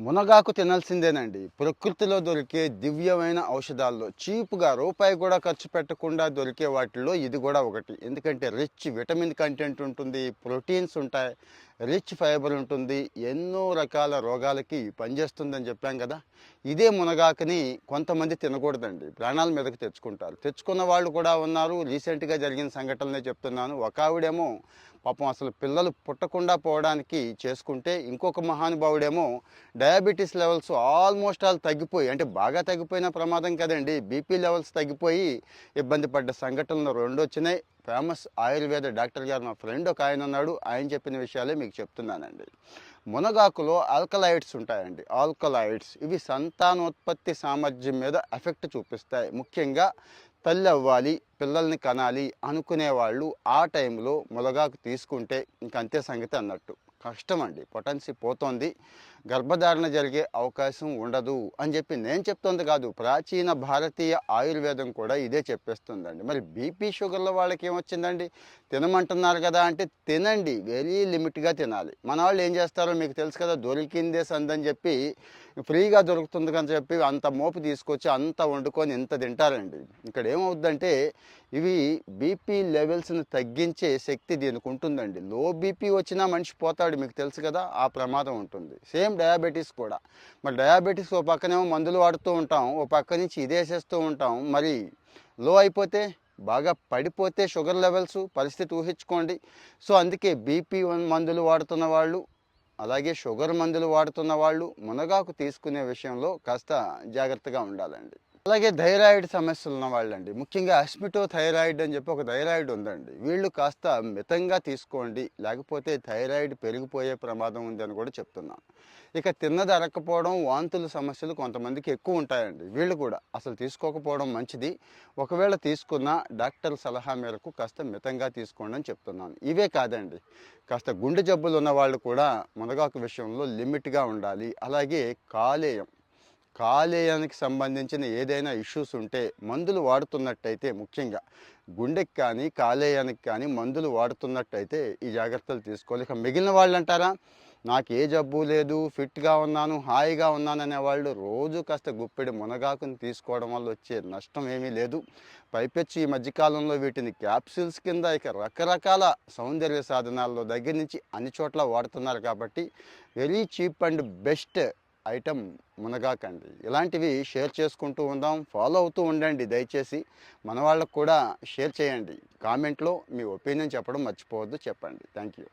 మునగాకు తినాల్సిందేనండి. ప్రకృతిలో దొరికే దివ్యమైన ఔషధాల్లో చీప్‌గా రూపాయి కూడా ఖర్చు పెట్టకుండా దొరికే వాటిల్లో ఇది కూడా ఒకటి. ఎందుకంటే రిచ్ విటమిన్ కంటెంట్ ఉంటుంది, ప్రోటీన్స్ ఉంటాయి, రిచ్ ఫైబర్ ఉంటుంది. ఎన్నో రకాల రోగాలకి పనిచేస్తుందని చెప్పాం కదా! ఇదే మునగాకుని కొంతమంది తినకూడదండి. ప్రాణాల మీదకి తెచ్చుకుంటారు. తెచ్చుకున్న వాళ్ళు కూడా ఉన్నారు. రీసెంట్‌గా జరిగిన సంఘటనలే చెప్తున్నాను. ఒకావిడేమో పాపం అసలు పిల్లలు పుట్టకుండా పోవడానికి చేసుకుంటే, ఇంకొక మహానుభావుడేమో డయాబెటీస్ లెవెల్స్ ఆల్మోస్ట్ ఆల్ తగ్గిపోయి, అంటే బాగా తగ్గిపోయిన ప్రమాదం కదండి, బీపీ లెవెల్స్ తగ్గిపోయి ఇబ్బంది పడ్డ సంఘటనలు రెండొచ్చినాయి. ఫేమస్ ఆయుర్వేద డాక్టర్ గారు, మా ఫ్రెండ్ ఒక ఆయన ఉన్నాడు, ఆయన చెప్పిన విషయాలే మీకు చెప్తున్నానండి. మునగాకులో ఆల్కలాయిడ్స్ ఉంటాయండి. ఆల్కలాయిడ్స్ ఇవి సంతానోత్పత్తి సామర్థ్యం మీద ఎఫెక్ట్ చూపిస్తాయి. ముఖ్యంగా తల్లి అవ్వాలి, పిల్లల్ని కనాలి అనుకునే వాళ్ళు ఆ టైంలో మునగాకు తీసుకుంటే ఇంకంతే సంగతి అన్నట్టు. కష్టం అండి, పొటెన్సీ పోతోంది, గర్భధారణ జరిగే అవకాశం ఉండదు అని చెప్పి నేను చెప్తోంది కాదు, ప్రాచీన భారతీయ ఆయుర్వేదం కూడా ఇదే చెప్పేస్తుందండి. మరి బీపీ షుగర్ల వాళ్ళకి ఏమొచ్చిందండి, తినమంటున్నారు కదా అంటే తినండి, వెరీ లిమిట్గా తినాలి. మన వాళ్ళు ఏం చేస్తారో మీకు తెలుసు కదా, దొరికిందే సందని చెప్పి ఫ్రీగా దొరుకుతుంది అని చెప్పి అంత మోపు తీసుకొచ్చి అంత వండుకొని ఇంత తింటారండి. ఇక్కడ ఏమవుద్దంటే ఇవి బీపీ లెవెల్స్ని తగ్గించే శక్తి దీనికి ఉంటుందండి. లో బీపీ వచ్చినా మనిషి పోతాడు, మీకు తెలుసు కదా, ఆ ప్రమాదం ఉంటుంది. సేమ్ డయాబెటీస్ కూడా. మరి డయాబెటీస్ ఓ పక్కనేమో మందులు వాడుతూ ఉంటాం, ఓ పక్క నుంచి ఇదేసేస్తూ ఉంటాం. మరి లో అయిపోతే, బాగా పడిపోతే షుగర్ లెవెల్స్ పరిస్థితి ఊహించుకోండి. సో అందుకే బీపీ మందులు వాడుతున్న వాళ్ళు, అలాగే షుగర్ మందులు వాడుతున్న వాళ్ళు మునగాకు తీసుకునే విషయంలో కాస్త జాగ్రత్తగా ఉండాలండి. అలాగే థైరాయిడ్ సమస్యలు ఉన్న వాళ్ళండి, ముఖ్యంగా అస్మిటో థైరాయిడ్ అని చెప్పి ఒక థైరాయిడ్ ఉందండి, వీళ్ళు కాస్త మితంగా తీసుకోండి, లేకపోతే థైరాయిడ్ పెరిగిపోయే ప్రమాదం ఉందని కూడా చెప్తున్నాను. ఇక తిన్నది అరక్కపోవడం, వాంతుల సమస్యలు కొంతమందికి ఎక్కువ ఉంటాయండి, వీళ్ళు కూడా అసలు తీసుకోకపోవడం మంచిది. ఒకవేళ తీసుకున్న డాక్టర్ సలహా మేరకు కాస్త మితంగా తీసుకోండి అని చెప్తున్నాను. ఇవే కాదండి, కాస్త గుండె జబ్బులు ఉన్న వాళ్ళు కూడా మునగాకు విషయంలో లిమిట్గా ఉండాలి. అలాగే కాలేయానికి సంబంధించిన ఏదైనా ఇష్యూస్ ఉంటే మందులు వాడుతున్నట్టయితే, ముఖ్యంగా గుండెకి కానీ కాలేయానికి కానీ మందులు వాడుతున్నట్టయితే ఈ జాగ్రత్తలు తీసుకోవాలి. ఇక మిగిలిన వాళ్ళు అంటారా, నాకు ఏ జబ్బు లేదు, ఫిట్గా ఉన్నాను, హాయిగా ఉన్నాను అనేవాళ్ళు రోజు కాస్త గుప్పెడి మునగాకుని తీసుకోవడం వల్ల వచ్చే నష్టం ఏమీ లేదు. పైపెచ్చి ఈ మధ్యకాలంలో వీటిని క్యాప్సూల్స్ కింద ఇక రకరకాల సౌందర్య సాధనాల్లో దగ్గర నుంచి అన్ని చోట్ల వాడుతున్నారు. కాబట్టి very cheap and best item మునగాకండి. ఇలాంటివి షేర్ చేసుకుంటూ ఉందాం, ఫాలో అవుతూ ఉండండి దయచేసి. మన వాళ్ళకు కూడా షేర్ చేయండి. కామెంట్లో మీ ఒపీనియన్ చెప్పడం మర్చిపోవద్దు, చెప్పండి. Thank you.